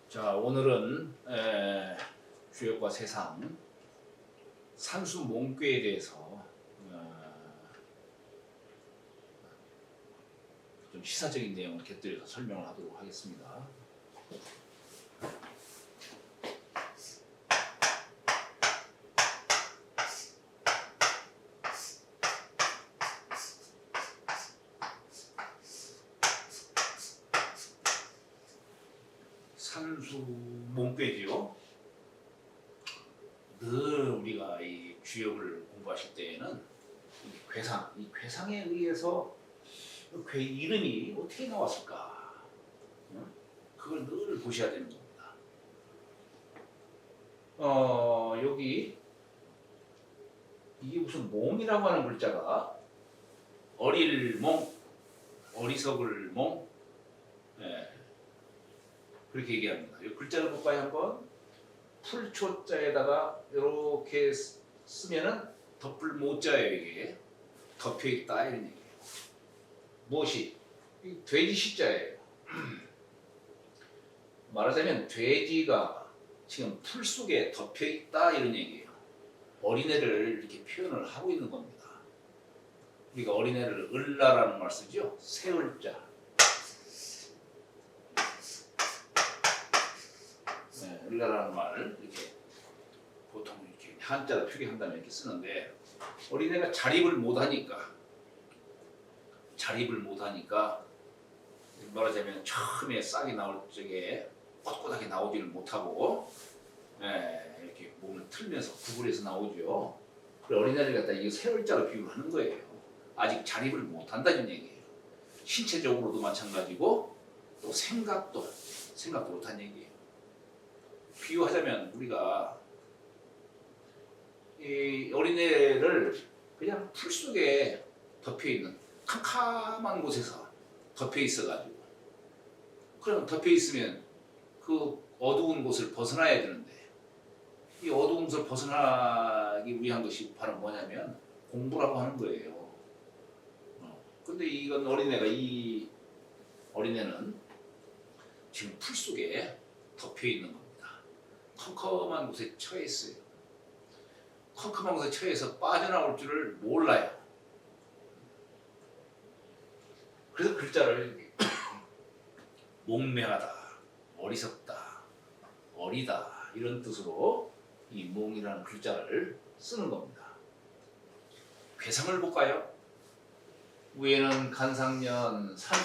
자, 오늘은 주역과 세상 산수 몽꾀에 대해서 좀 시사적인 내용을 곁들여서 설명을 하도록 하겠습니다. 산수 몽꾀지요. 늘 우리가 이 주역을 공부하실 때에는 이 괴상에 의해서 괴 이름이 어떻게 나왔을까? 그걸 늘 보셔야 되는 겁니다. 여기 이게 무슨 몽이라고 하는 글자가 어릴 몽, 어리석을 몽, 그렇게 얘기합니다. 이 글자를 볼까요 한번? 풀초자에다가 이렇게 쓰면은 덮을 모자예요. 이게 덮여 있다 이런 얘기예요. 무엇이? 이 돼지 시자예요. 말하자면 돼지가 지금 풀 속에 덮여 있다 이런 얘기예요. 어린애를 이렇게 표현을 하고 있는 겁니다. 우리가 어린애를 을라라는 말 쓰죠. 새을자. 을라라는 말을 이렇게 보통 이렇게 한자로 표기한다면 이렇게 쓰는데 어린애가 자립을 못하니까 말하자면 처음에 싹이 나올 적에 꼿꼿하게 나오지를 못하고 이렇게 몸을 틀면서 구부려서 나오죠. 그래 어린애를 갖다 이게 새을자로 비유를 하는 거예요. 아직 자립을 못한다는 얘기예요. 신체적으로도 마찬가지고 또 생각도 못한 얘기예요. 비유하자면 우리가 이 어린애를 그냥 풀 속에 덮여 있는 캄캄한 곳에서 덮여 있어가지고 그럼 덮여 있으면 그 어두운 곳을 벗어나야 되는데 이 어두운 곳을 벗어나기 위한 것이 바로 뭐냐면 공부라고 하는 거예요. 근데 이건 이 어린애는 지금 풀 속에 덮여 있는 겁니다. 컴컴한 곳에 처해 있어요. 컴컴한 곳에 처해서 빠져나올 줄을 몰라요. 그래서 글자를 몽매하다, 어리석다, 어리다 이런 뜻으로 이 몽이라는 글자를 쓰는 겁니다. 괴상을 볼까요? 위에는 간상년 산,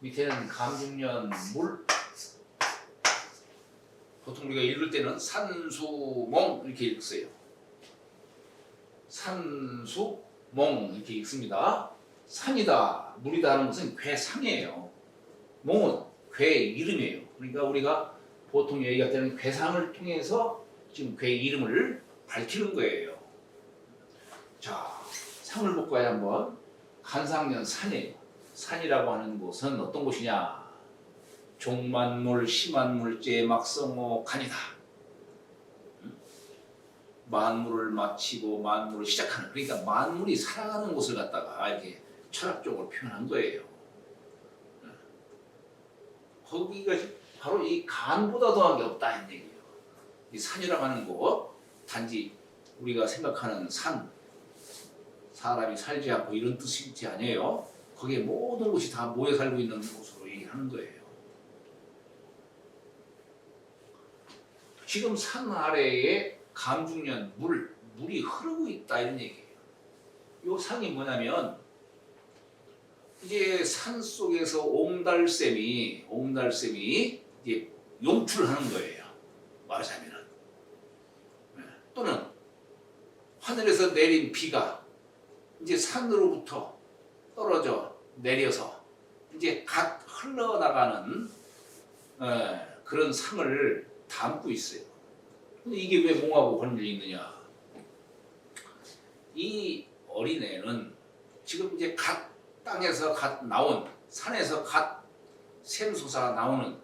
밑에는 감중년 물. 보통 우리가 읽을 때는 산수몽 이렇게 읽어요. 산수몽 이렇게 읽습니다. 산이다, 물이다 하는 것은 괴상이에요. 몽은 괴 이름이에요. 그러니까 우리가 보통 얘기할 때는 괴상을 통해서 지금 괴 이름을 밝히는 거예요. 자, 상을 볼까요 한번? 간상년 산이에요. 산이라고 하는 곳은 어떤 곳이냐? 종만물, 심한물, 제막성호, 간이다. 만물을 마치고 만물을 시작하는, 그러니까 만물이 살아가는 곳을 갖다가 이렇게 철학적으로 표현한 거예요. 거기가 바로 이 간보다 더한 게 없다 이 얘기예요. 이 산이라고 하는 곳, 단지 우리가 생각하는 산, 사람이 살지 않고 이런 뜻이지 아니에요. 거기에 모든 것이 다 모여 살고 있는 곳으로 얘기하는 거예요. 지금 산 아래에 감중년 물이 흐르고 있다 이런 얘기예요. 이 산이 뭐냐면 이제 산 속에서 옹달샘이 이제 용출을 하는 거예요. 말하자면은 또는 하늘에서 내린 비가 이제 산으로부터 떨어져 내려서 이제 갓 흘러나가는 그런 상을 담고 있어요. 근데 이게 왜 몽하고 관련이 있느냐? 이 어린애는 지금 이제 갓 땅에서 갓 나온, 산에서 갓 샘솟아 나오는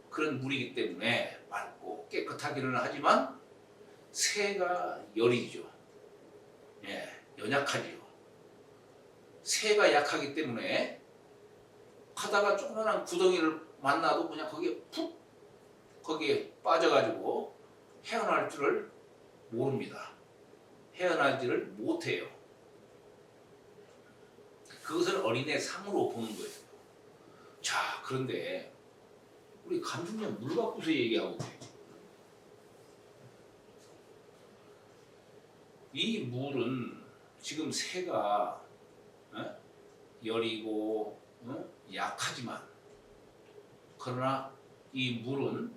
그런 물이기 때문에 맑고 깨끗하기는 하지만 새가 여리죠. 연약하지요. 새가 약하기 때문에 하다가 조그만한 구덩이를 만나도 그냥 거기에 빠져가지고 헤어날 줄을 모릅니다. 헤어나지를 못해요. 그것을 어린애 상으로 보는 거예요. 자, 그런데 우리 간중년 물 갖고서 얘기하고 있어요. 이 물은 지금 새가 여리고 약하지만, 그러나 이 물은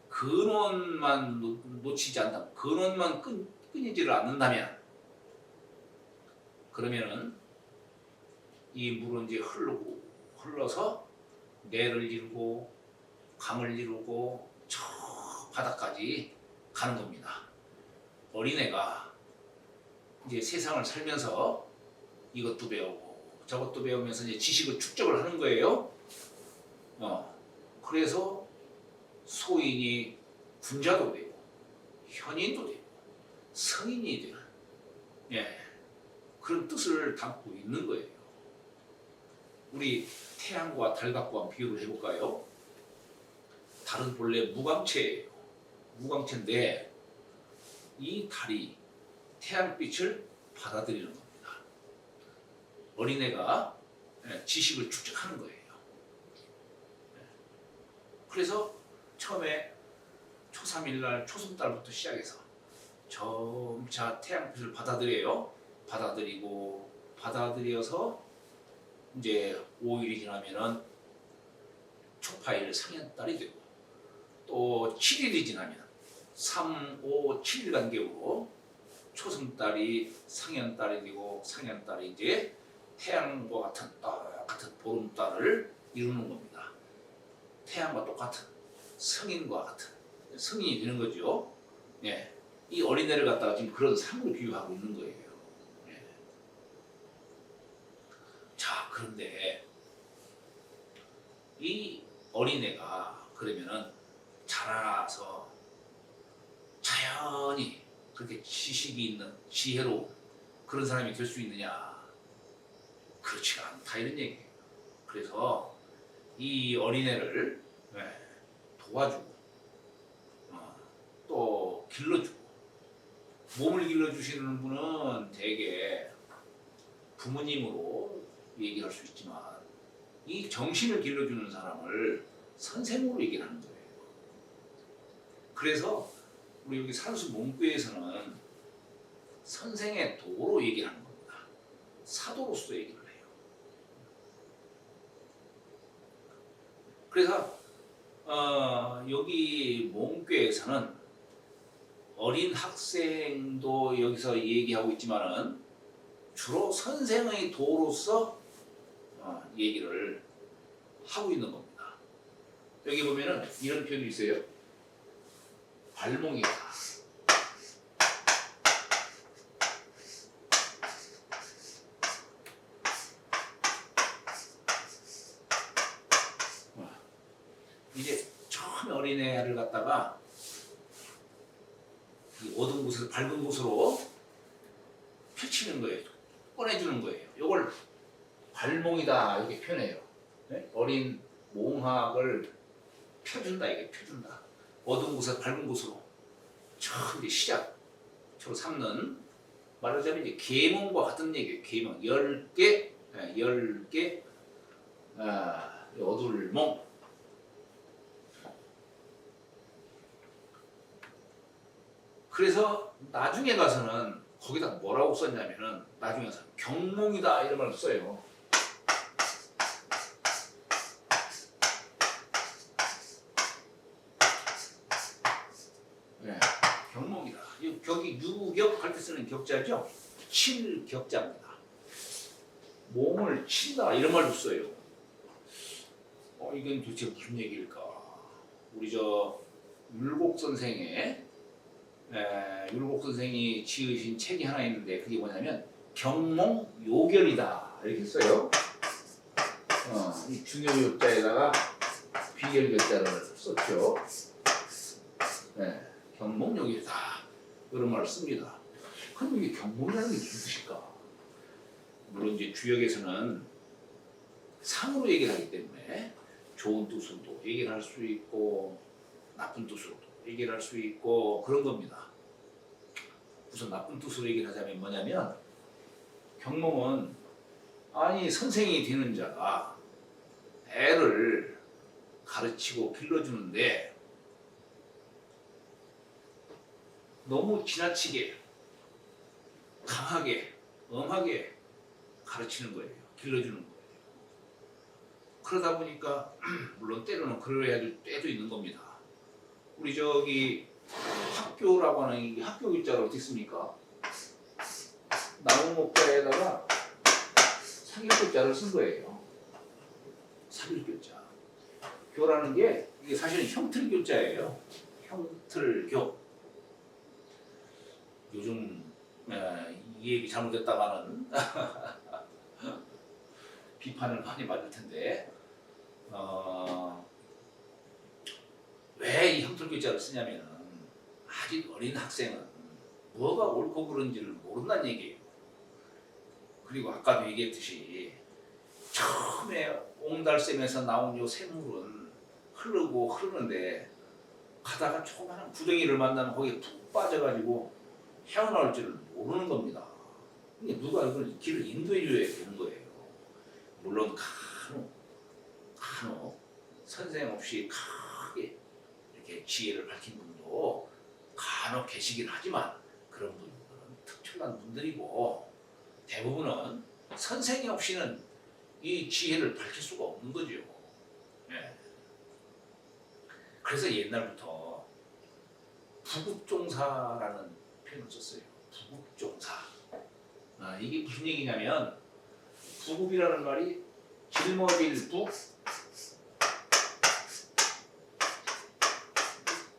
근원만 놓치지 않는다. 근원만 끊이지를 않는다면, 그러면은 이 물은 이제 흘러서 내를 이루고 강을 이루고 저 바다까지 가는 겁니다. 어린애가 이제 세상을 살면서 이것도 배우고 저것도 배우면서 이제 지식을 축적을 하는 거예요. 그래서 소인이 군자도 되고 현인도 되고 성인이 되는, 그런 뜻을 담고 있는 거예요. 우리 태양과 달 갖고 한번 비교를 해볼까요? 달은 본래 무광체예요. 무광체인데 이 달이 태양빛을 받아들이는 겁니다. 어린애가 지식을 축적하는 거예요. 그래서 처음에 초3일날 초승달부터 시작해서 점차 태양빛을 받아들여요. 받아들여서 이제 5일이 지나면은 초파일 상현달이 되고, 또 7일이 지나면 3, 5, 7일 간격으로 초승달이 상현달이 되고, 상현달이 이제 태양과 같은 보름달을 이루는 겁니다. 태양과 똑같은 성인과 같은 성인이 되는 거죠. 이 어린애를 갖다가 지금 그런 상으로 비유하고 있는 거예요. 자, 그런데 이 어린애가 그러면은 자라서 자연히 그렇게 지식이 있는 지혜로운 그런 사람이 될 수 있느냐? 그렇지가 않다, 이런 얘기예요. 그래서 이 어린애를 도와주고 또 길러주고, 몸을 길러주시는 분은 대개 부모님으로 얘기할 수 있지만, 이 정신을 길러주는 사람을 선생으로 얘기를 하는 거예요. 그래서 우리 여기 산수 몽교에서는 선생의 도로 얘기를 하는 겁니다. 사도로서 얘기를 해요. 그래서 여기 몽교에서는 어린 학생도 여기서 얘기하고 있지만은 주로 선생의 도로서 얘기를 하고 있는 겁니다. 여기 보면은 이런 표현이 있어요. 발몽이다. 이제 처음 어린애를 갖다가 이 어두운 곳에서 밝은 곳으로 펼치는 거예요. 꺼내주는 거예요. 이걸 발몽이다 이렇게 표현해요. 어린 몽학을 펴준다, 이게 펴준다. 어두운 곳에서 밝은 곳으로 처음 이제 시작으로 삼는, 말하자면 이제 계몽과 같은 얘기예요. 계몽 10개, 10개 어둘 몽. 그래서 나중에 가서는 거기다 뭐라고 썼냐면은, 나중에 가서 경몽이다 이런 말 써요. 경몽이다. 이 격이 유격 할 때 쓰는 격자죠. 칠격자입니다. 몸을 친다 이런 말도 써요. 이건 도대체 무슨 얘기일까? 우리 율곡 선생의 율곡 선생이 지으신 책이 하나 있는데, 그게 뭐냐면 경몽요결이다 이렇게 써요. 이 중요격자에다가 비결격자를 썼죠. 경몽요결이다 이런 말을 씁니다. 그럼 이게 경몽이라는 게 무슨 뜻일까? 물론 이제 주역에서는 상으로 얘기를 하기 때문에 좋은 뜻으로도 얘기를 할 수 있고 나쁜 뜻으로도 얘기를 할 수 있고 그런 겁니다. 우선 나쁜 뜻으로 얘기를 하자면 뭐냐면 경몽은 아니 선생이 되는 자가 애를 가르치고 길러주는데 너무 지나치게 강하게 엄하게 가르치는 거예요. 길러주는 거예요. 그러다 보니까 물론 때로는 그래야 될 때도 있는 겁니다. 우리 저기 학교라고 하는 이 학교 글자를 어떻게 씁니까? 나무 목자에다가 사길글자를 쓴 거예요. 사길글자. 교라는 게 이게 사실은 형틀교자예요. 형틀교. 요즘 이 얘기 잘못됐다가는 비판을 많이 받을 텐데 왜 이 형틀교자를 쓰냐면은 아직 어린 학생은 뭐가 옳고 그른지를 모른다는 얘기예요. 그리고 아까도 얘기했듯이 처음에 옹달샘에서 나온 요 샘물은 흐르고 흐르는데 가다가 조그마한 구덩이를 만나면 거기에 푹 빠져가지고 헤어나올 줄을 모르는 겁니다. 근데 누가 이걸 길을 인도해 줘야 되는 거예요. 물론 간혹 선생 없이 크게 이렇게 지혜를 밝힌 분도 간혹 계시긴 하지만 그런 분들은 특출난 분들이고 대부분은 선생이 없이는 이 지혜를 밝힐 수가 없는 거죠. 네. 그래서 옛날부터 부국종사라는 표현을 썼어요. 부국종사. 이게 무슨 얘기냐면 부국이라는 말이 짊어질 부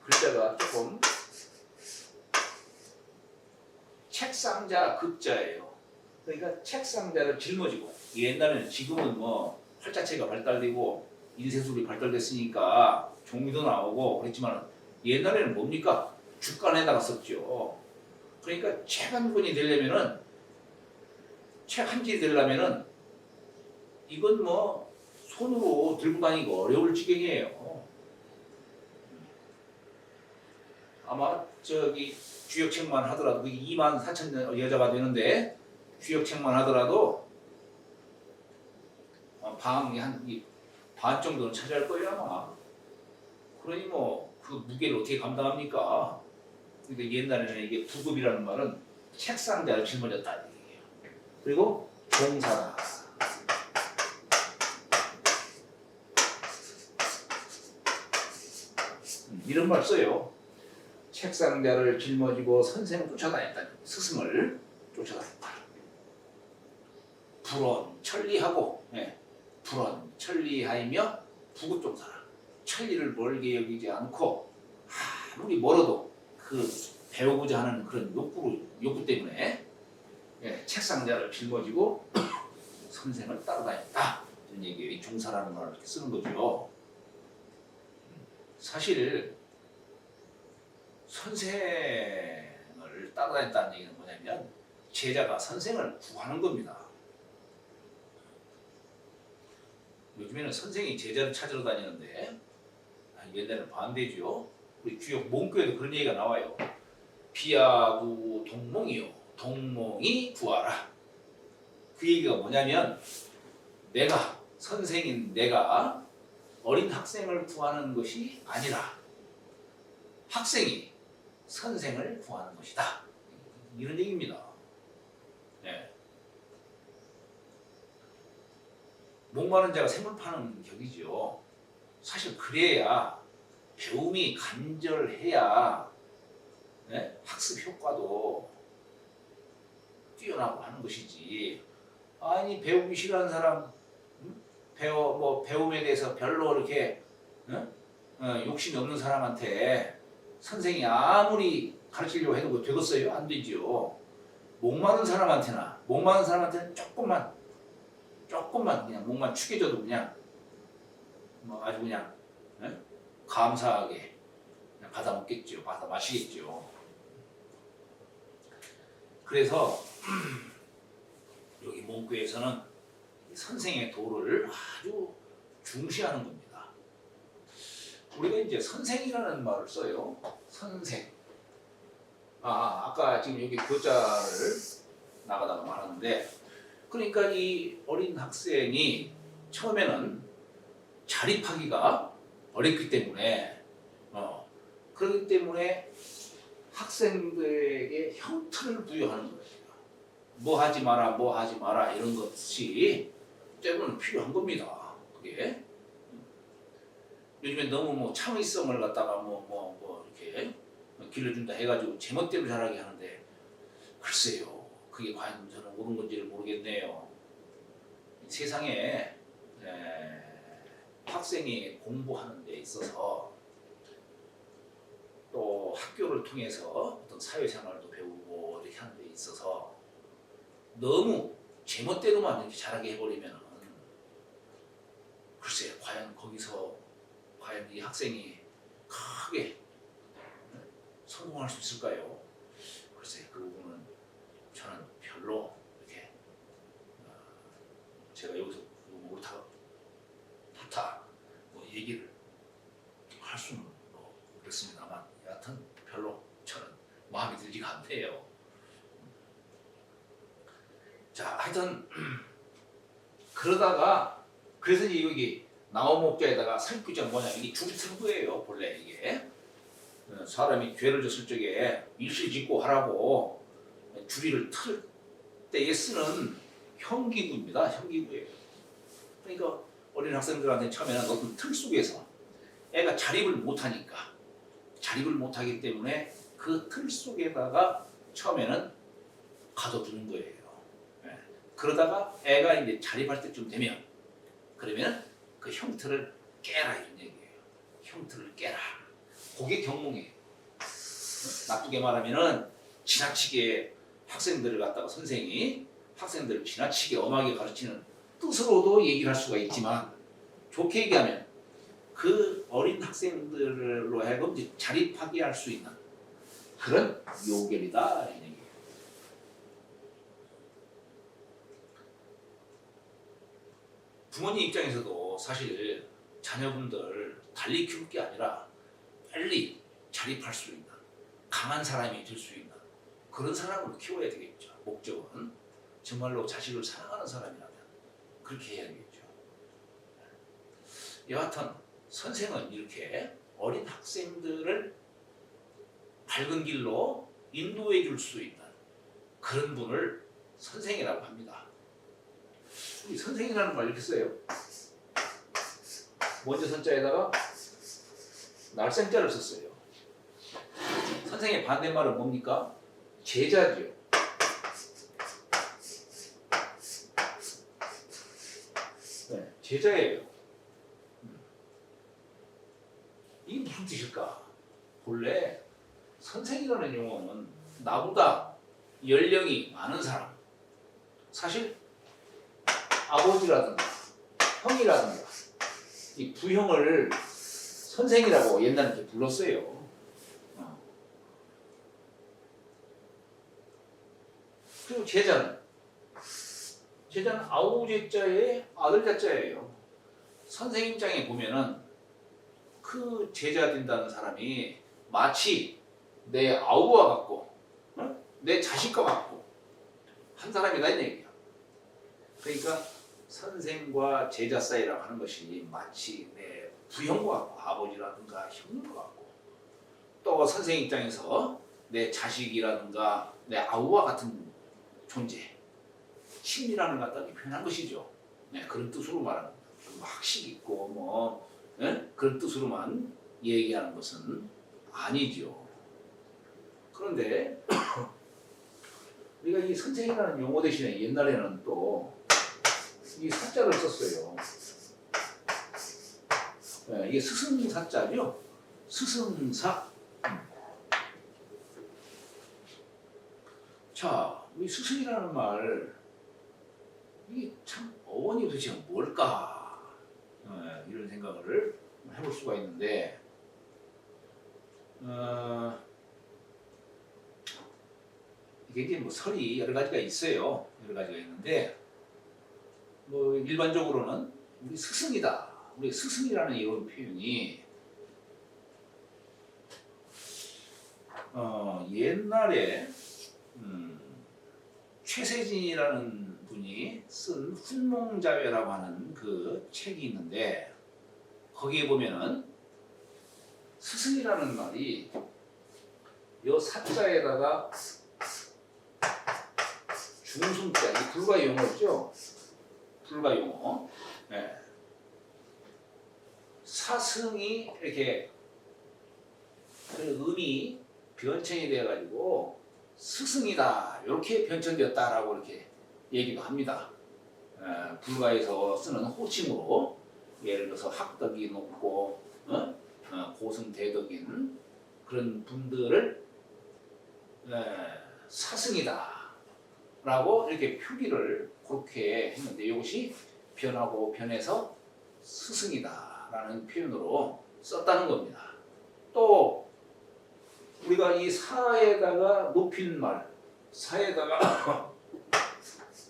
글자가 조금 책상자 급자예요. 그러니까 책상자를 짊어지고 옛날에는 지금은 뭐 활자체가 발달되고 인쇄술이 발달됐으니까 종이도 나오고 그랬지만 옛날에는 뭡니까? 주간에다가 썼죠. 그러니까 책 한 권이 되려면은 책 한 지 되려면은 이건 뭐 손으로 들고 다니기 어려울 지경이에요. 아마 저기 주역책만 하더라도 24,000 여자가 되는데 주역책만 하더라도 방이 한 반 정도는 차지할 거예요 아마. 그러니 뭐 그 무게를 어떻게 감당합니까? 근데 옛날에는 이게 부급이라는 말은 책상자를 짊어졌다는 얘기예요. 그리고 종사다. 이런 말 써요. 책상자를 짊어지고 선생을 쫓아다녔다. 스승을 쫓아다녔다. 불언 천리하고 불언 천리하이며 부국종사라. 천리를 멀게 여기지 않고 아무리 멀어도 그 배우고자 하는 그런 욕구 때문에 책상자를 짊어지고 선생을 따라다녔다. 이런 얘기예요. 이 종사라는 말을 이렇게 쓰는 거죠. 사실 선생을 따라다녔다는 얘기는 뭐냐면 제자가 선생을 구하는 겁니다. 요즘에는 선생이 제자를 찾으러 다니는데 옛날에는 반대죠. 우리 주역 몽교에도 그런 얘기가 나와요. 비하구 동몽이요. 동몽이 구하라. 그 얘기가 뭐냐면 내가 선생인 내가 어린 학생을 구하는 것이 아니라 학생이 선생을 구하는 것이다. 이런 얘기입니다. 네. 목마른 자가 샘을 파는 격이죠. 사실 그래야 배움이 간절해야 학습 효과도 뛰어나고 하는 것이지. 아니 배우기 싫어하는 사람 배움에 대해서 별로 이렇게 욕심이 없는 사람한테 선생이 아무리 가르치려고 해도 뭐 되겠어요? 안 되죠. 목마른 사람한테는 조금만 그냥 목만 축여줘도 그냥 뭐 아주 그냥 감사하게 그냥 받아 먹겠죠. 받아 마시겠죠. 그래서 여기 몽구에서는 선생의 도를 아주 중시하는 겁니다. 우리가 이제 선생이라는 말을 써요. 선생. 아까 지금 여기 교자를 나가다가 말하는데, 그러니까 이 어린 학생이 처음에는 자립하기가 어렵기 때문에, 그렇기 때문에 학생들에게 형틀을 부여하는 거예요. 뭐 하지 마라, 뭐 하지 마라 이런 것이 때로는 필요한 겁니다. 그게 요즘에 너무 뭐 창의성을 갖다가 뭐 이렇게 길러준다 해가지고 제멋대로 자라게 하는데, 글쎄요, 그게 과연 저는 옳은 건지를 모르겠네요. 세상에 학생이 공부하는 데 있어서 또 학교를 통해서 어떤 사회생활도 배우고 이렇게 하는 데 있어서 너무 제멋대로만 이렇게 자라게 해버리면, 글쎄요, 과연 거기서 과연 이 학생이 크게 성공할 수 있을까요? 글쎄, 그 부분은 저는 별로 이렇게 제가 여기서 옳다 뭐 얘기를 할 수는 그렇습니다만, 여하튼 별로 저는 마음에 들지가 않네요. 자, 하여튼 그러다가 그래서 이제 여기 나무목자에다가 살구자가 뭐냐, 이게 줄이 튼 거예요. 본래 이게 사람이 죄를 졌을 적에 일시 짓고 하라고 주리를 틀 때에 쓰는 형기구입니다. 형기구예요. 그러니까 어린 학생들한테 처음에는 어떤 틀 속에서 애가 자립을 못하기 때문에 그 틀 속에다가 처음에는 가둬두는 거예요. 그러다가 애가 이제 자립할 때쯤 되면, 그러면 그 형틀을 깨라 이런 얘기예요. 형틀을 깨라. 그게 경몽이에요. 나쁘게 말하면은 지나치게 학생들을 갖다가 선생이 학생들을 지나치게 엄하게 가르치는 뜻으로도 얘기를 할 수가 있지만, 좋게 얘기하면 그 어린 학생들로 하여금 자립하게 할 수 있는 그런 요결이다 이런 얘기예요. 부모님 입장에서도 사실 자녀분들 달리 키울 게 아니라 빨리 자립할 수 있는 강한 사람이 될 수 있는 그런 사람으로 키워야 되겠죠. 목적은 정말로 자식을 사랑하는 사람이라면 그렇게 해야 되겠죠. 여하튼 선생은 이렇게 어린 학생들을 밝은 길로 인도해 줄 수 있는 그런 분을 선생이라고 합니다. 우리 선생이라는 말 이렇게 써요. 먼저 선자에다가 날생자를 썼어요. 선생의 반대말은 뭡니까? 제자죠. 네, 제자예요. 이게 무슨 뜻일까? 본래 선생이라는 용어는 나보다 연령이 많은 사람, 사실 아버지라든가 형이라든가 이 부형을 선생이라고 옛날에 이렇게 불렀어요. 그리고 제자는 아우제자의 아들 자자예요. 선생 입장에 보면은 그 제자 된다는 사람이 마치 내 아우와 같고, 내 자식과 같고 한 사람이다 이 얘기야. 그러니까 선생과 제자 사이라고 하는 것이 마치 내 부형과 같고, 아버지라든가 형님과 같고, 또 선생 입장에서 내 자식이라든가 내 아우와 같은 존재, 친밀함을 갖다 표현한 것이죠. 네, 그런 뜻으로 말하는 겁니다. 학식 있고 그런 뜻으로만 얘기하는 것은 아니죠. 그런데 우리가 이 선생이라는 용어 대신에 옛날에는 또 이 사자를 썼어요. 네, 이게 스승사자죠. 스승사. 자, 이 스승이라는 말, 이게 참 어원이 도대체 뭘까? 이런 생각을 해볼 수가 있는데, 이게 이제 뭐 설이 여러 가지가 있어요. 여러 가지가 있는데, 뭐 일반적으로는 우리 스승이다, 우리 스승이라는 이런 표현이 옛날에 최세진이라는 분이 쓴 훈몽자회라고 하는 그 책이 있는데 거기에 보면은 스승이라는 말이 요 사자에다가 중순자, 이 불가용어죠. 불가용어. 네. 사승이 이렇게 그 음이 변천이 돼가지고 스승이다 이렇게 변천되었다라고 이렇게 얘기도 합니다. 불가에서 쓰는 호칭으로 예를 들어서 학덕이 높고 고승대덕인 그런 분들을 사승이다라고 이렇게 표기를 그렇게 했는데 이것이 변하고 변해서 스승이다라는 표현으로 썼다는 겁니다. 또 우리가 이 사에다가 높인 말, 사에다가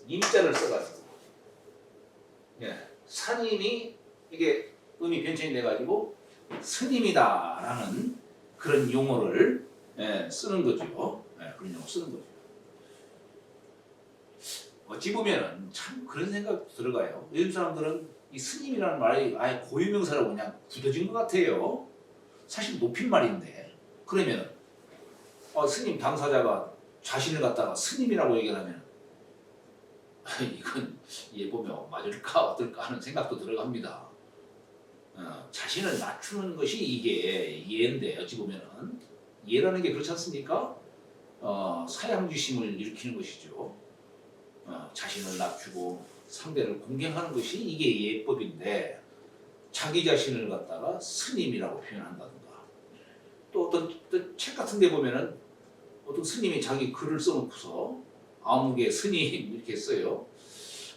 임자를 써가지고 사님이 이게 음이 변천이 돼가지고 스님이다라는 그런 용어를 쓰는 거죠. 그런 용어 쓰는 거죠. 어찌 보면은 참 그런 생각 들어가요. 요즘 사람들은 이 스님이라는 말이 아예 고유명사라고 그냥 굳어진 것 같아요. 사실 높임말인데 그러면 스님 당사자가 자신을 갖다가 스님이라고 얘기를 하면 이건 얘 보면 맞을까 어떨까 하는 생각도 들어갑니다. 자신을 낮추는 것이 이게 예인데 어찌 보면은 예라는 게 그렇지 않습니까? 사양주심을 일으키는 것이죠. 자신을 낮추고 상대를 공경하는 것이 이게 예법인데 자기 자신을 갖다가 스님이라고 표현한다든가 또 어떤 책 같은 데 보면은 어떤 스님이 자기 글을 써놓고서 아무개 스님 이렇게 써요.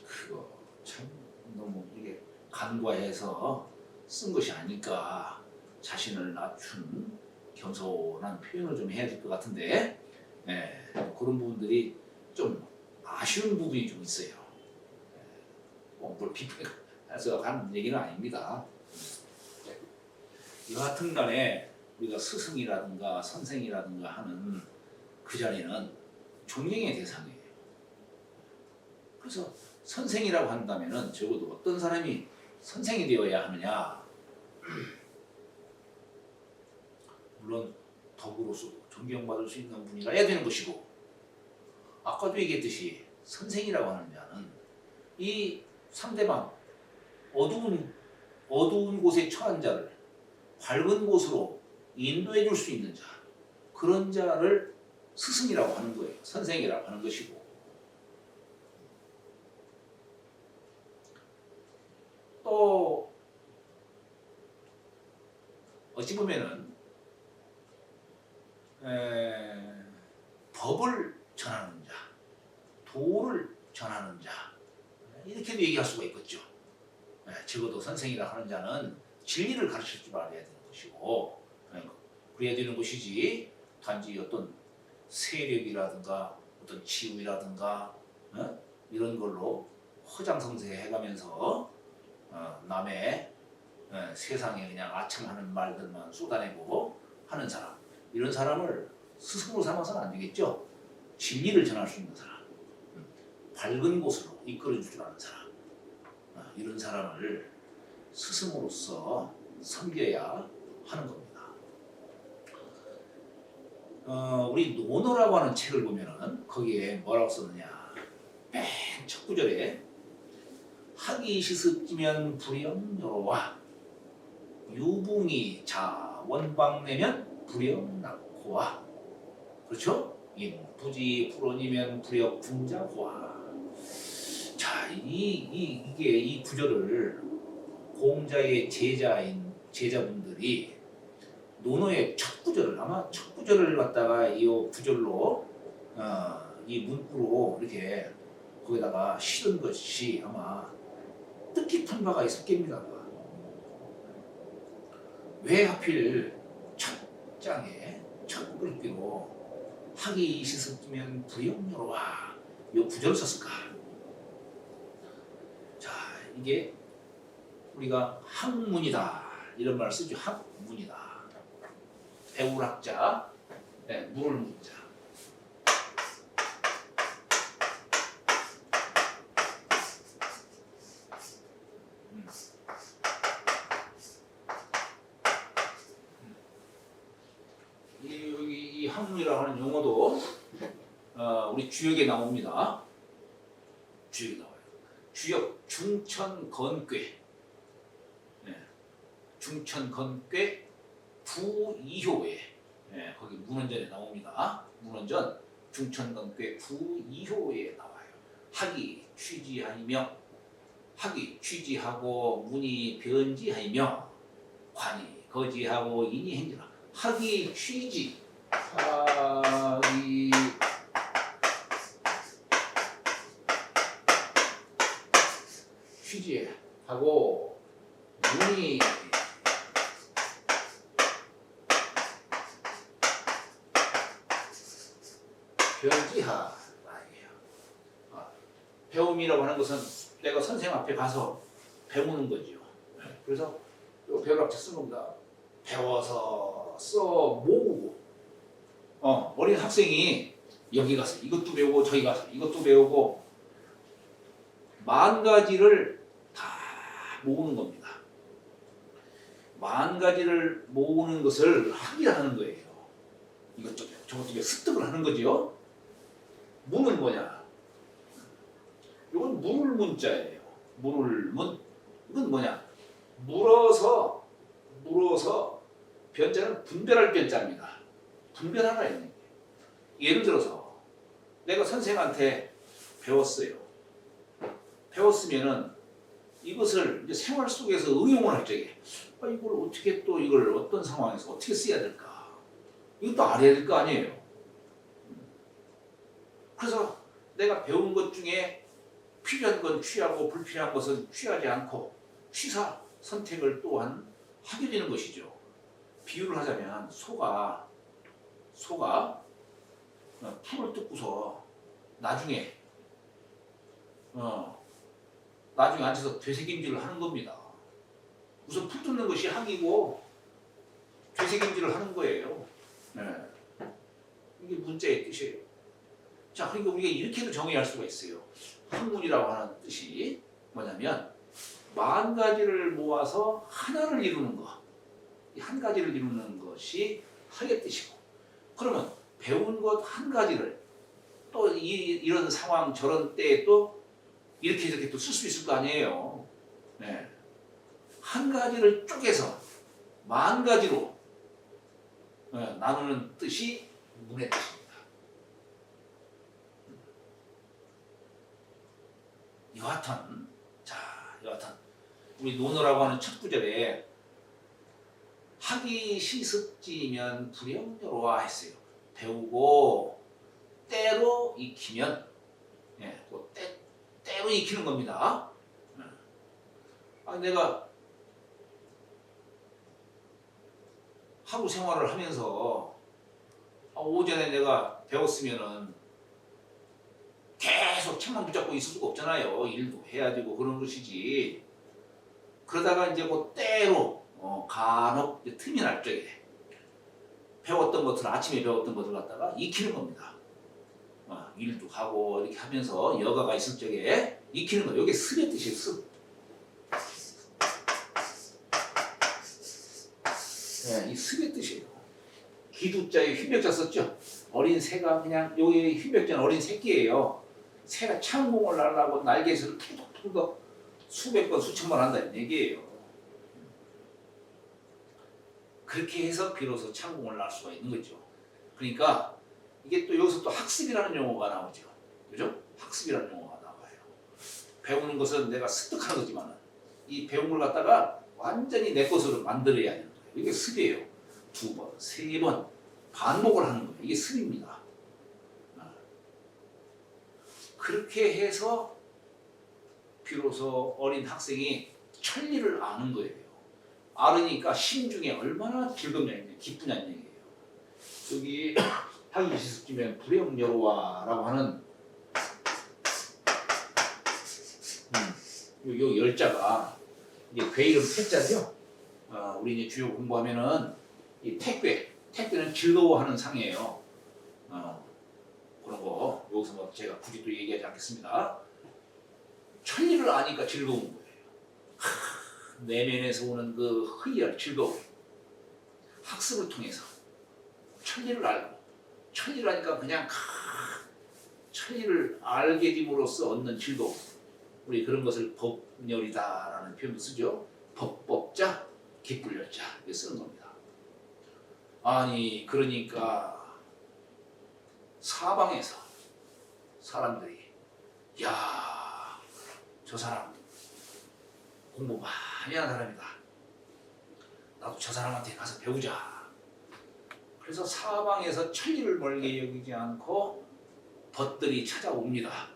그거 참 너무 이게 간과해서 쓴 것이 아닐까. 자신을 낮춘 겸손한 표현을 좀 해야 될 것 같은데 그런 부분들이 좀 아쉬운 부분이 좀 있어요. 뭘 비판해서 하는 얘기는 아닙니다. 여하튼 간에 우리가 스승이라든가 선생이라든가 하는 그 자리는 존경의 대상이에요. 그래서 선생이라고 한다면은 적어도 어떤 사람이 선생이 되어야 하느냐. 물론 덕으로서 존경받을 수 있는 분이라야 되는 것이고 아까도 얘기했듯이 선생이라고 하는 자는 이 상대방 어두운 곳에 처한 자를 밝은 곳으로 인도해 줄 수 있는 자 그런 자를 스승이라고 하는 거예요. 선생이라고 하는 것이고 또 어찌 보면은 법을 전하는 자, 도를 전하는 자 이렇게도 얘기할 수가 있겠죠. 적어도 선생이라 하는 자는 진리를 가르칠 줄 알아야 되는 것이고 그래야 되는 것이지 단지 어떤 세력이라든가 어떤 지위라든가 이런 걸로 허장성세 해가면서 남의 세상에 그냥 아첨하는 말들만 쏟아내고 하는 사람 이런 사람을 스승으로 삼아서는 안 되겠죠. 진리를 전할 수 있는 사람 밝은 곳으로 이끌어줄 줄 아는 사람 이런 사람을 스승으로서 섬겨야 하는 겁니다. 우리 논어라고 하는 책을 보면은 거기에 뭐라고 썼느냐 맨 첫 구절에 학이 시습지면 불영여로와 유붕이 자 원방내면 불영낙호와 그렇죠? 부지 불원이면 불역 분자호와 자 이게 이 구절을 공자의 제자분들이 논어의 첫 구절을 아마 첫 구절을 갖다가 이 구절로 이 문구로 이렇게 거기다가 실은 것이 아마 뜻깊은 바가 있을 겁니다. 왜 하필 첫 장에 첫 글귀로 학이 시습지면 불영여로와 이 구절을 썼을까? 자 이게 우리가 학문이다 이런 말을 쓰죠. 학문이다. 배울학자 네, 물을 묻자. 이 학문이라고 하는 용어도 우리 주역에 나옵니다. 주역에 나와요. 주역 중천건괴. 네. 중천건괴 부이효에 거기 문헌전에 나옵니다. 문헌전 중천건괴 부이효에 나와요. 학이 취지하이며 학이 취지하고 문이 변지하이며 관이 거지하고 인이 행지라. 학이 취지 학이 취지하고 문이 변지하. 배움이라고 하는 것은 내가 선생님 앞에 가서 배우는 거죠. 그래서 배우랍자 쓴 겁니다. 배워서 써 모으고 어린 학생이 여기 가서 이것도 배우고 저기 가서 이것도 배우고 만 가지를 다 모으는 겁니다. 만 가지를 모으는 것을 학이라는 거예요. 이것도 배우고 저것도 습득을 하는 거죠. 문은 뭐냐? 이건 물을 문자예요. 물을 문. 이건 뭐냐? 물어서 변자는 분별할 변자입니다. 분별하라 있는 게. 예를 들어서 내가 선생한테 배웠어요. 배웠으면은 이것을 이제 생활 속에서 응용을 할 적에 이걸 어떻게 또 이걸 어떤 상황에서 어떻게 써야 될까? 이것도 알아야 될 거 아니에요. 그래서 내가 배운 것 중에 필요한 건 취하고 불필요한 것은 취하지 않고 취사 선택을 또한 하게 되는 것이죠. 비유를 하자면 소가 풀을 뜯고서 나중에 앉아서 되새김질을 하는 겁니다. 우선 풀 뜯는 것이 학이고 되새김질을 하는 거예요. 네. 이게 문자의 뜻이에요. 자, 그러니까 우리가 이렇게도 정의할 수가 있어요. 학문이라고 하는 뜻이 뭐냐면 만 가지를 모아서 하나를 이루는 것. 이 한 가지를 이루는 것이 학의 뜻이고, 그러면 배운 것 한 가지를 또 이런 상황 저런 때에 또 이렇게 또 쓸 수 있을 거 아니에요. 네. 한 가지를 쪼개서 만 가지로 나누는 뜻이 문의 뜻입니다. 여하튼 우리 논어라고 하는 첫 구절에 학이 시습지면 불영여로와 했어요. 배우고 때로 익히면 또 때로 익히는 겁니다. 내가 하루 생활을 하면서 오전에 내가 배웠으면은 계속 책만 붙잡고 있을 수가 없잖아요. 일도 해야 되고 그런 것이지. 그러다가 이제 그 때로 간혹 틈이 날 적에 배웠던 것들, 아침에 배웠던 것을 갖다가 익히는 겁니다. 일도 하고 이렇게 하면서 여가가 있을 적에 익히는 거. 이게 습의 뜻이에요. 습. 이 습의 뜻이에요. 기두자에 휘벽자 썼죠. 어린 새가 그냥 여기 휘벽자는 어린 새끼예요. 새가 창공을 날라고 날개에서 툭툭툭 수백 번 수천 번 한다 이 얘기예요. 그렇게 해서 비로소 창공을 날 수가 있는 거죠. 그러니까 이게 또 여기서 또 학습이라는 용어가 나오죠. 그죠? 학습이라는 용어가 나와요. 배우는 것은 내가 습득하는 거지만 이 배운 걸 갖다가 완전히 내 것으로 만들어야 하는 거예요. 이게 습이에요. 2번, 3번 반복을 하는 거예요. 이게 습입니다. 그렇게 해서 비로소 어린 학생이 천리를 아는 거예요. 알으니까 심중에 얼마나 즐겁냐는 기쁘냐는 얘기예요. 여기 학이 시습지면 불영여로와라고 하는 요 열자가 이게 괴 이름 태자죠. 우리 이제 주요 공부하면은 이 태괴는 즐거워하는 상이에요. 그런 거 여기서 뭐 제가 굳이 또 얘기하지 않겠습니다. 천리를 아니까 즐거운 거예요. 내면에서 오는 그 희열, 즐거움. 학습을 통해서 천리를 알고 천리를 아니까 그냥 천리를 알게 됨으로써 얻는 즐거움. 우리 그런 것을 법열이다라는 표현도 쓰죠. 법법자, 기쁠열자 이렇게 쓰는 겁니다. 아니 그러니까 사방에서 사람들이 야, 저 사람 공부 많이 하는 사람이다. 나도 저 사람한테 가서 배우자. 그래서 사방에서 천리를 멀게 여기지 않고 벗들이 찾아옵니다.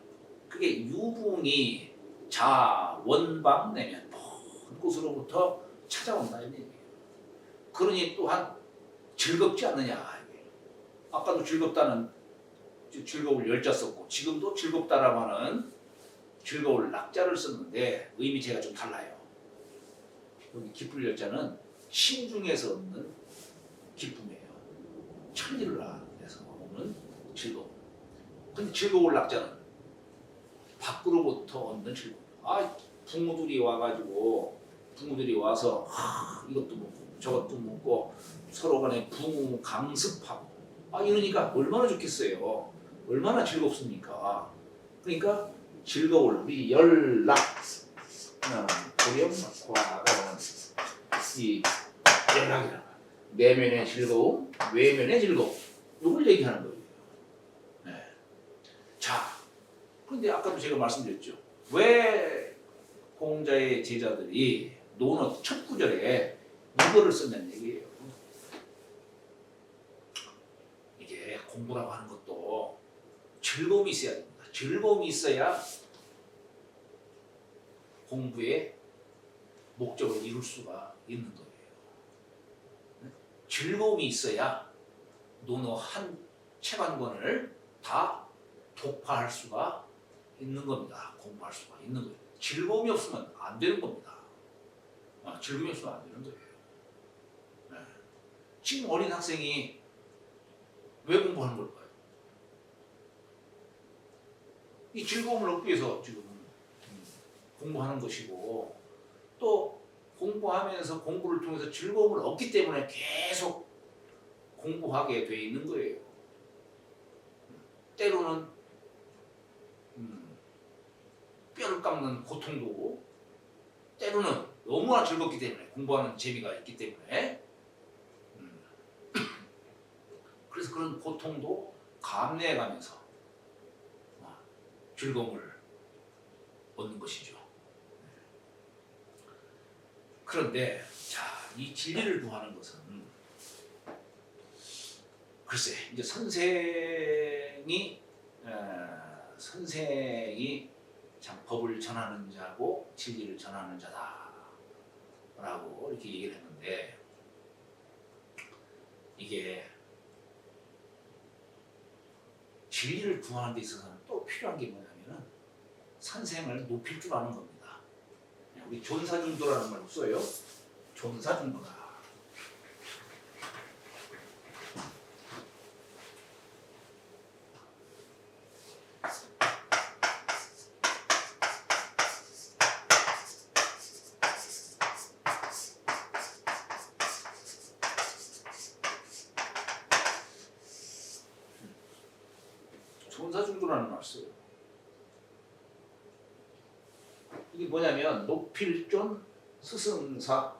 그게 유붕이 자원방 내면 먼 곳으로부터 찾아온다 이 얘기예요. 그러니 또한 즐겁지 않느냐. 아까도 즐겁다는 즐거울 열자 썼고 지금도 즐겁다라고 하는 즐거울 낙자를 썼는데 의미체가 좀 달라요. 여기 기쁠 열자는 신중에서 얻는 기쁨이에요. 천리를 안에서 오는 즐거움. 근데 즐거울 낙자는 밖으로부터 얻는 즐거움. 부모들이 와가지고 부모들이 와서 이것도 먹고 저것도 먹고 서로 간에 부모 강습하고 이러니까 얼마나 좋겠어요. 얼마나 즐겁습니까? 그러니까 즐거울 우리 연락 고령과 이 연락이라 내면의 즐거움, 외면의 즐거움 이걸 얘기하는 거예요. 네. 자, 그런데 아까도 제가 말씀드렸죠. 왜 공자의 제자들이 논어 첫 구절에 이거를 쓴다는 얘기예요. 이게 공부라고 하는 것도 즐거움이 있어야 됩니다. 즐거움이 있어야 공부의 목적을 이룰 수가 있는 거예요. 즐거움이 있어야 논어 한 책 한 권을 다 독파할 수가 있는 겁니다. 공부할 수가 있는 거예요. 즐거움이 없으면 안 되는 겁니다. 즐거움이 없으면 안 되는 거예요. 네. 지금 어린 학생이 왜 공부하는 걸까요? 이 즐거움을 얻기 위해서 지금 공부하는 것이고 또 공부하면서 공부를 통해서 즐거움을 얻기 때문에 계속 공부하게 돼 있는 거예요. 때로는 뼈를 깎는 고통도 오고 때로는 너무나 즐겁기 때문에 공부하는 재미가 있기 때문에 그래서 그런 고통도 감내해가면서 즐거움을 얻는 것이죠. 그런데 이 진리를 구하는 것은 글쎄 이제 선생이 참 법을 전하는 자고 진리를 전하는 자다라고 이렇게 얘기를 했는데 이게 진리를 구하는 데 있어서는 또 필요한 게 뭐냐면은 선생을 높일 줄 아는 겁니다. 우리 존사중도라는 말 써요. 존사중도다. 존사중도라는 말 써요. 이게 뭐냐면 높일 존 스승사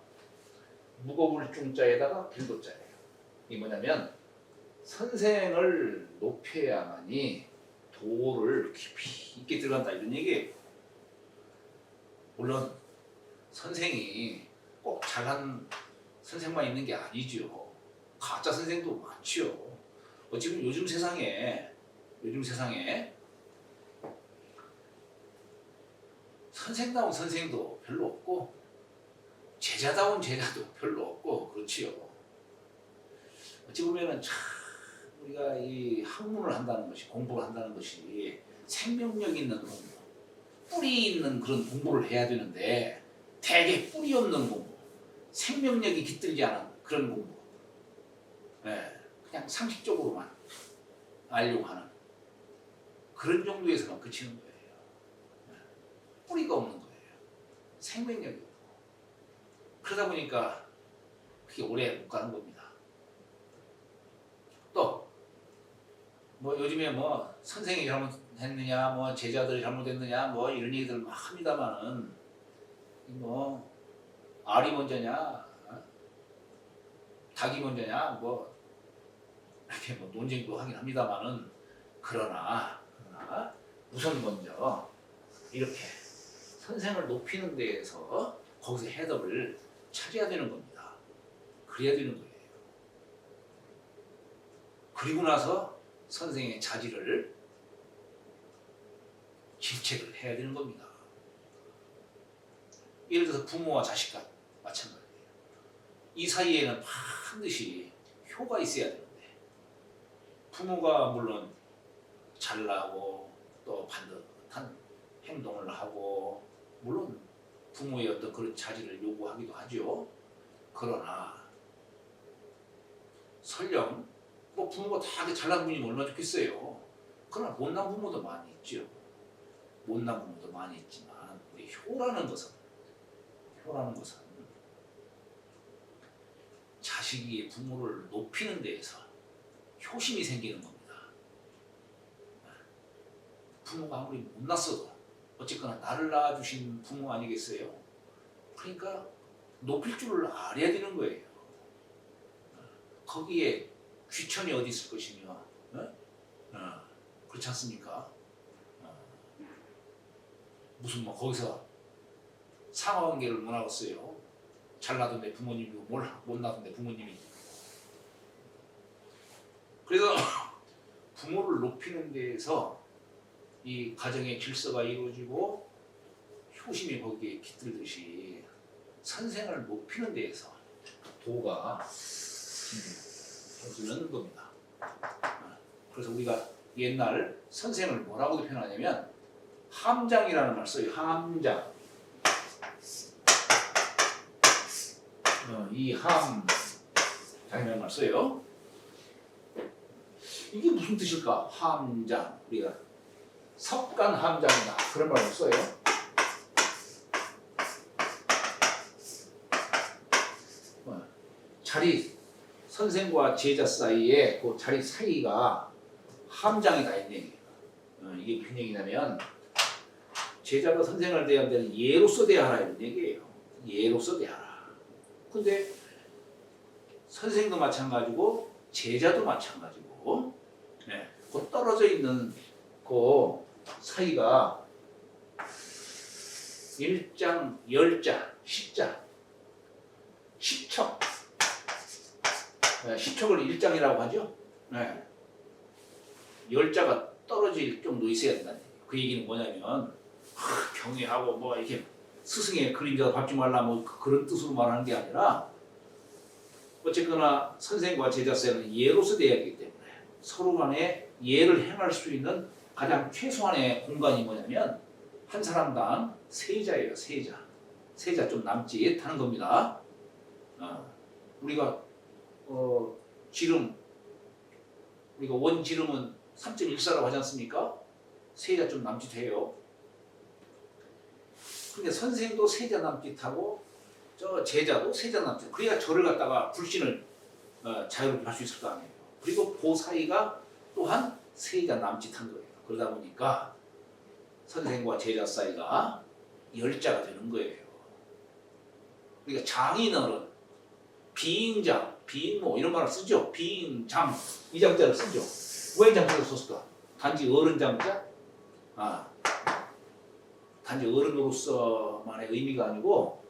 무거울 중자에다가 빌도자예요. 이게 뭐냐면 선생을 높여야만이 도를 깊이 있게 들어간다 이런 얘기예요. 물론 선생이 꼭 잘한 선생만 있는 게 아니죠. 가짜 선생도 많지요. 지금 요즘 세상에 선생다운 선생도 별로 없고 제자다운 제자도 별로 없고 그렇지요. 어찌 보면은 참 우리가 이 학문을 한다는 것이 공부를 한다는 것이 생명력 있는 공부, 뿌리 있는 그런 공부를 해야 되는데 대개 뿌리 없는 공부, 생명력이 깃들지 않은 그런 공부, 그냥 상식적으로만 알려고 하는 그런 정도에서만 그치는 거예요. 뿌리가 없는 거예요. 생명력이 없고. 그러다 보니까 그게 오래 못 가는 겁니다. 또 뭐 요즘에 뭐 선생이 잘못했느냐, 뭐 제자들이 잘못했느냐, 뭐 이런 얘기들 막 합니다만은 뭐 알이 먼저냐, 닭이 먼저냐, 뭐 이렇게 뭐 논쟁도 하긴 합니다만은 그러나 우선 먼저 이렇게 선생을 높이는 데에서 거기서 해답을 찾아야 되는 겁니다. 그래야 되는 거예요. 그리고 나서 선생의 자질을 질책을 해야 되는 겁니다. 예를 들어서 부모와 자식과 마찬가지예요. 이 사이에는 반드시 효가 있어야 되는데 부모가 물론 잘나고 또 반듯한 행동을 하고 물론 부모의 어떤 그런 자질을 요구하기도 하죠. 그러나 설령 뭐 부모가 다 잘난 분이면 얼마나 좋겠어요. 그러나 못난 부모도 많이 있죠. 못난 부모도 많이 있지만 우리 효라는 것은 자식이 부모를 높이는 데에서 효심이 생기는 겁니다. 부모가 아무리 못났어도 어쨌거나 나를 낳아주신 부모 아니겠어요? 그러니까 높일 줄을 알아야 되는 거예요. 거기에 귀천이 어디 있을 것이며, 그렇지 않습니까? 무슨 뭐 거기서 상하관계를 못 하겠어요. 잘나던 내 부모님이고 못 나던 내 부모님이. 그래서 부모를 높이는 데에서 이 가정의 질서가 이루어지고 효심이 거기에 깃들듯이 선생을 높이는 데에서 도가 해주는 겁니다. 그래서 우리가 옛날 선생을 뭐라고 표현하냐면 함장이라는 말 써요. 함장. 이 함장이라는 말 써요. 이게 무슨 뜻일까? 함장. 우리가 석간 함장이다. 그런 말을 써요. 자리 선생과 제자 사이에 그 자리 사이가 함장이다 이런 얘기예요. 이게 무슨 얘기냐면 제자가 선생을 대할 때는 예로서 대하라 이런 얘기예요. 예로서 대하라. 근데 선생도 마찬가지고 제자도 마찬가지고 그 떨어져 있는 그 사이가 일장, 열자, 십자, 십척. 십척을 일장이라고 하죠. 열자가 떨어질 정도 있어야 된다는 얘기예요. 그 얘기는 뭐냐면 경외하고 뭐 이렇게 스승의 그림자 밟지 말라 뭐 그런 뜻으로 말하는 게 아니라 어쨌거나 선생과 제자 사이는 예로서 돼야 하기 때문에 서로 간에 예를 행할 수 있는 가장 최소한의 공간이 뭐냐면 한 사람당 세자예요. 세자 좀 남짓하는 겁니다. 우리가 지름 우리가 원지름은 3.14라고 하지 않습니까? 세자 좀 남짓해요. 근데 선생도 세자 남짓하고 저 제자도 세자 남짓. 그래야 저를 갖다가 불신을 자유롭게 할 수 있을 거 아니에요. 그리고 그 사이가 또한 세자 남짓한 거예요. 그러다 보니까 선생과 제자 사이가 열자가 되는 거예요. 그러니까 장인어른, 비인장, 비인모 이런 말을 쓰죠. 비인장 이 장자를 쓰죠. 왜 장자를 썼을까? 단지 어른 장자? 단지 어른으로서만의 의미가 아니고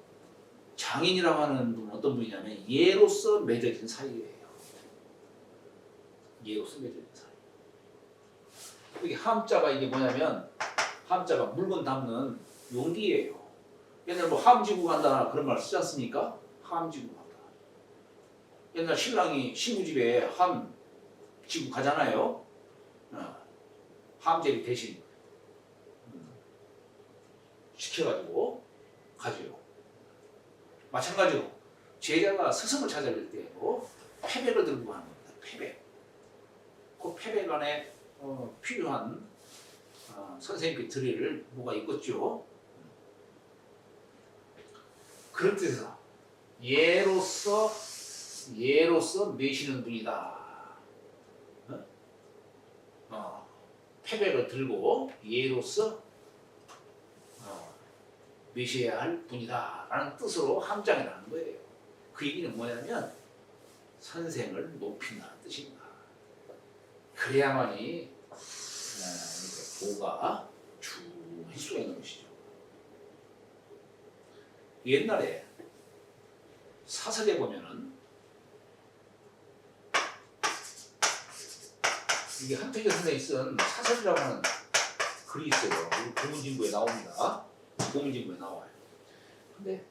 장인이라고 하는 분은 어떤 분이냐면 예로서 맺어진 사이예요. 예로서 맺어진 사이. 여기 함자가 이게 뭐냐면 함자가 물건 담는 용기예요. 옛날 뭐 함지고 간다 그런 말 쓰지 않습니까? 함지고 간다. 옛날 신랑이 신부집에 함 지고 가잖아요. 함제비 대신 시켜가지고 가죠. 마찬가지로 제자가 스승을 찾아갈 때도 패배를 들고 가는 겁니다. 패배. 그 그 패배관에 필요한 선생님께 드릴 뭐가 있겠죠. 그런 뜻에서 예로서 매시는 분이다. 패배를 들고 예로서 매셔야 할 분이다 라는 뜻으로 함장이라는 거예요. 그 얘기는 뭐냐면 선생을 높인다는 뜻입니다. 그래야만이 도가 할 수가 있는 것이죠. 옛날에 사설에 보면은 이게 한태규 선생님이 쓴 사설이라고 하는 글이 있어요. 고문진구에 나옵니다. 고문진구에 나와요. 근데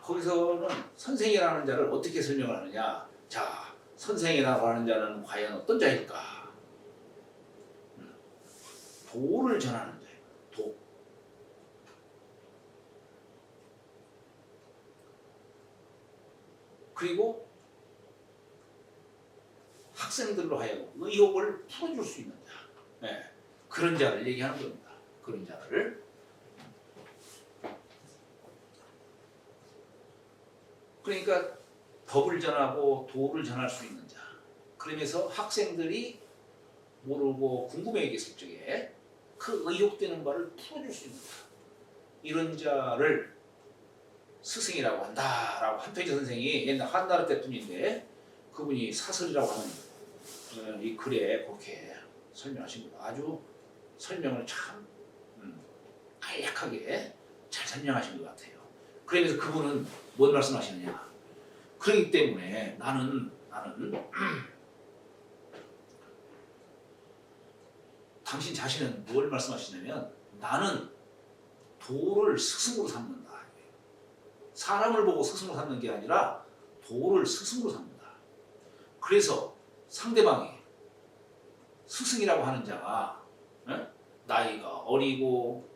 거기서는 선생이라는 자를 어떻게 설명을 하느냐. 자, 선생이라고 하는 자는 과연 어떤 자일까? 도를 전하는 자예요. 도. 그리고 학생들로 하여금 의욕을 풀어줄 수 있는 자. 네. 그런 자를 얘기하는 겁니다. 그런 자를. 그러니까 법을 전하고 도를 전할 수 있는 자. 그러면서 학생들이 모르고 궁금해했을 적에 그 의욕되는 바를 풀어줄 수 있는 자. 이런 자를 스승이라고 한다라고 한태조 선생이 옛날 한나라 때 분인데 그분이 사설이라고 하는 이 글에 그렇게 설명하신 거예요. 아주 설명을 참 간략하게 잘 설명하신 것 같아요. 그러면서 그분은 뭔 말씀하시느냐. 그렇기 때문에 나는 당신 자신은 뭘 말씀하시냐면 나는 도를 스승으로 삼는다. 사람을 보고 스승으로 삼는 게 아니라 도를 스승으로 삼는다. 그래서 상대방이 스승이라고 하는 자가 나이가 어리고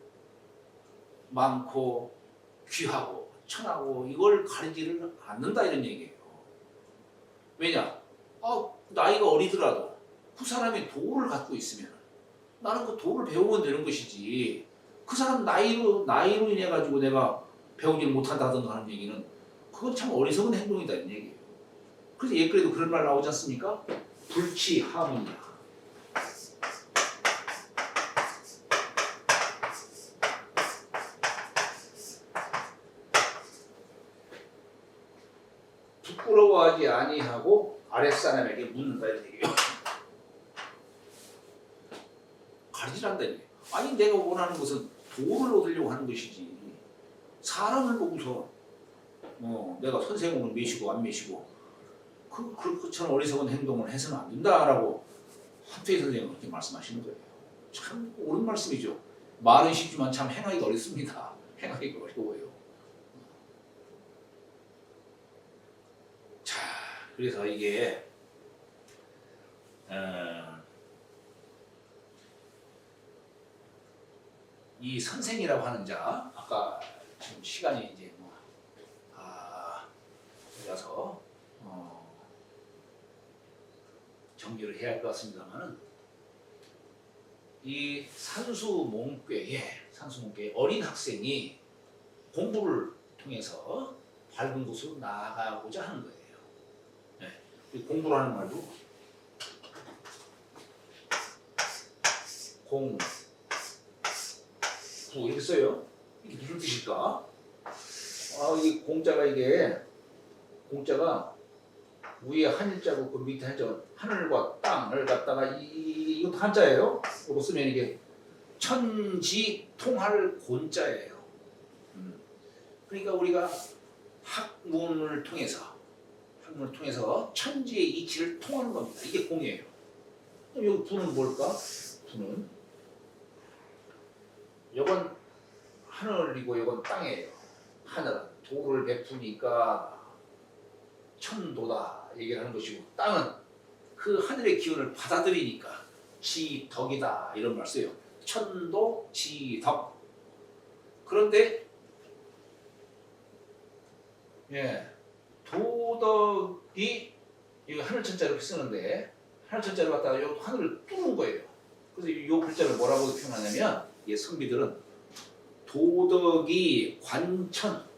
많고 귀하고 천하고 이걸 가리지를 않는다 이런 얘기예요. 왜냐? 나이가 어리더라도 그 사람이 도를 갖고 있으면 나는 그 도를 배우면 되는 것이지 그 사람 나이로 인해 가지고 내가 배우지를 못한다든가 하는 얘기는 그건 참 어리석은 행동이다 이런 얘기예요. 그래서 옛글에도 그런 말 나오지 않습니까? 불치하문이야. 부끄러워하지 아니하고 아랫사람에게 묻는다 이런 얘기예요. 가르치란다 이게. 아니 내가 원하는 것은 도를 얻으려고 하는 것이지 사람을 보고서 내가 선생님을 매시고 안 매시고 그처럼 어리석은 행동을 해서는 안 된다라고 한태희 선생님은 그렇게 말씀하시는 거예요. 참 옳은 말씀이죠. 말은 쉽지만 참 행하기가 어렵습니다. 행하기가 어려워요. 자, 그래서 이게 이 선생이라고 하는 자, 아까 지금 시간이 이제 그래서 정리를 해야 할 것 같습니다만은 이 산수몽괴에 어린 학생이 공부를 통해서 밝은 곳으로 나아가고자 하는 거예요. 네. 공부라는 말도 공부 이렇게 써요. 이게 무슨 뜻일까? 이 공자가 위에 한자고 그 밑에 한자 하늘과 땅을 갖다가 이것도 한자예요. 이거 쓰면 이게 천지통할 곤자예요. 그러니까 우리가 학문을 통해서 천지의 이치를 통하는 겁니다. 이게 공이에요. 그럼 여기 부는 뭘까? 부는 이건 하늘이고 이건 땅이에요. 하늘은 도를 베푸니까 천도다 얘기를 하는 것이고 땅은 그 하늘의 기운을 받아들이니까 지덕이다 이런 말 써요. 천도 지덕. 그런데 도덕이 이거 하늘 천자 이렇게 쓰는데 하늘 천자를 갖다가 요 하늘을 뚫은 거예요. 그래서 이 글자를 뭐라고 표현하냐면 이 선비들은 도덕이 관천,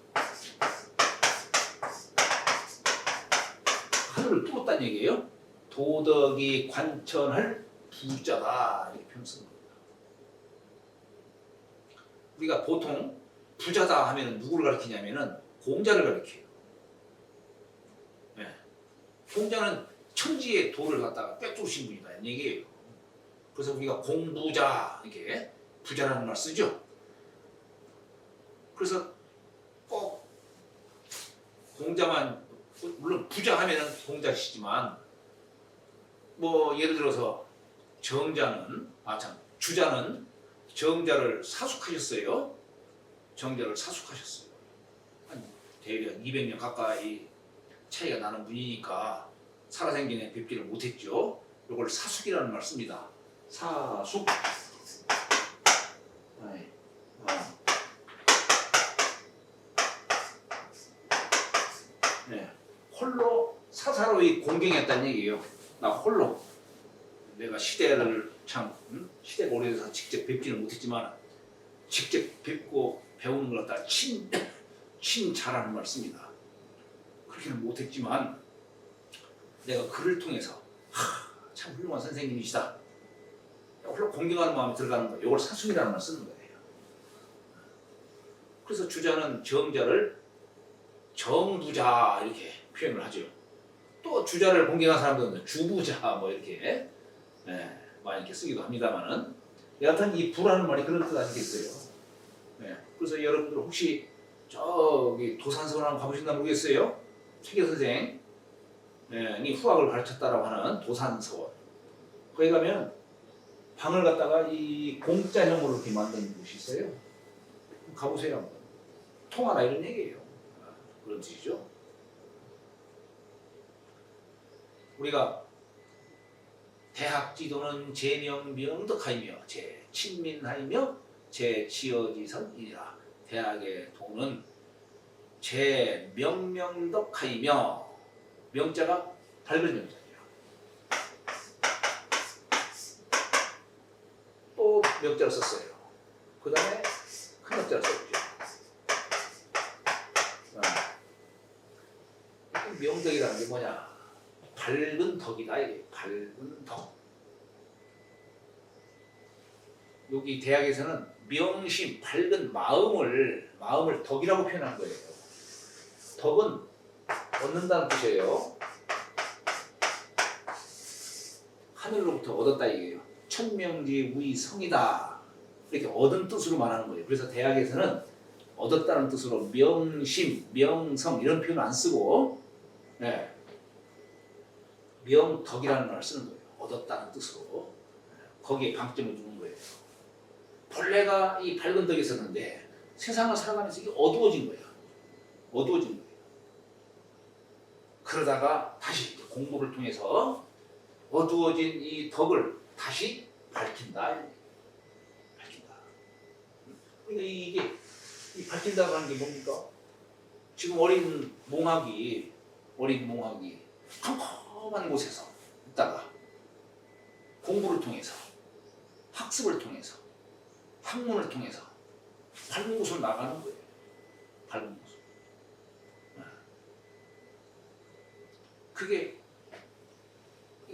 하늘을 뚫었다는 얘기예요. 도덕이 관천할 부자다 이렇게 표현 쓰는 겁니다. 우리가 보통 부자다 하면 누구를 가리키냐면은 공자를 가리켜요. 네. 공자는 천지의 도를 갖다가 꿰뚫으신 분이다 이런 얘기예요. 그래서 우리가 공부자 이렇게 부자라는 말 쓰죠. 그래서 꼭 공자만 물론 부자 하면은 공자시지만 뭐 예를 들어서 주자는 정자를 사숙하셨어요. 정자를 사숙하셨어요. 한 대략 200년 가까이 차이가 나는 분이니까 살아생전에 뵙지를 못했죠. 이걸 사숙이라는 말 씁니다. 사숙. 네. 홀로 사사로이 공경했다는 얘기예요. 나 홀로. 내가 시대를 시대가 오래돼서 직접 뵙지는 못했지만 직접 뵙고 배우는 걸 갖다 친자라는 말 씁니다. 그렇게는 못했지만 내가 그를 통해서 참 훌륭한 선생님이시다. 홀로 공경하는 마음이 들어가는 거예요. 이걸 사숙이라는 말 쓰는 거예요. 그래서 주자는 정자를 정부자 이렇게 표현을 하죠. 또 주자를 공경하는 사람들은 주부자 뭐 이렇게 많이 이렇게 쓰기도 합니다만은 여하튼 이 부라는 말이 그런 뜻 아니겠어요. 그래서 여러분들 혹시 저기 도산서원 한번 가보셨나 모르겠어요. 최계 선생이 후학을 가르쳤다라고 하는 도산서원. 거기 가면 방을 갖다가 이 공짜형으로 이렇게 만든 곳이 있어요. 가보세요 한번. 통하라 이런 얘기예요. 그런 뜻이죠. 우리가 대학 지도는 제명명덕하이며 제친민하이며 제지어지선이니라. 대학의 도는 제명명덕하이며 명자가 밝은 명자죠. 또 명자를 썼어요. 그 다음에 큰 명자를 썼죠. 명덕이라는 게 뭐냐? 밝은 덕이다 이게. 밝은 덕. 여기 대학에서는 명심, 밝은 마음을 덕이라고 표현한 거예요. 덕은 얻는다는 뜻이에요. 하늘로부터 얻었다 이게요. 천명지 무이성이다 이렇게 얻은 뜻으로 말하는 거예요. 그래서 대학에서는 얻었다는 뜻으로 명심, 명성 이런 표현 안 쓰고 명덕이라는 말을 쓰는 거예요. 얻었다는 뜻으로 거기에 방점을 두는 거예요. 본래가 이 밝은 덕이 있었는데 세상을 살아가면서 이게 어두워진 거예요. 어두워진 거예요. 그러다가 다시 공부를 통해서 어두워진 이 덕을 다시 밝힌다. 밝힌다. 그러니까 이게 이 밝힌다고 하는 게 뭡니까? 지금 어린 몽학이 컴컴한 곳에서 있다가 공부를 통해서 학습을 통해서 학문을 통해서 밝은 곳으로 나가는 거예요. 밝은 곳으로. 그게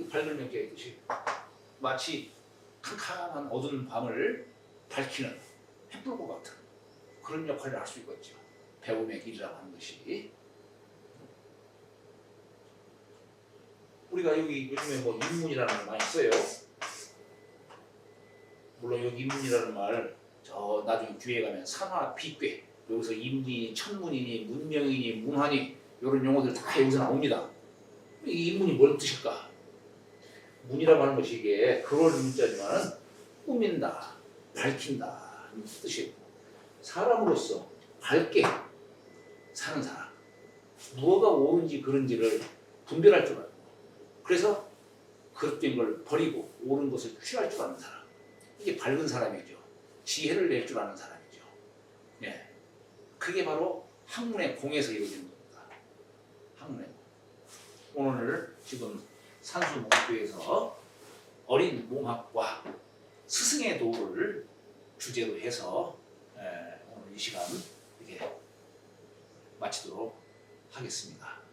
밝은 명자의 뜻이 마치 캄캄한 어두운 밤을 밝히는 햇불과 같은 그런 역할을 할 수 있겠죠. 배움의 길이라고 하는 것이. 우리가 여기 요즘에 뭐 인문이라는 말 많이 써요. 물론 여기 인문이라는 말 저 나중에 뒤에 가면 산화 비괴 여기서 인문이니 천문이니 문명이니 문화니 이런 용어들 다 여기서 나옵니다. 이 인문이 뭔 뜻일까? 문이라고 하는 것이 이게 그럴 문자지만 꾸민다, 밝힌다 이런 뜻이에요. 사람으로서 밝게 사는 사람, 무엇가 옳은지 그른지를 분별할 줄 알고, 그래서 그릇된 걸 버리고 옳은 것을 취할 줄 아는 사람, 이게 밝은 사람이죠. 지혜를 낼 줄 아는 사람이죠. 그게 바로 학문의 공에서 이루어지는 겁니다. 학문의 공. 오늘 지금 산수목교에서 어린 몸학과 스승의 도를 주제로 해서 오늘 이 시간 이렇게 마치도록 하겠습니다.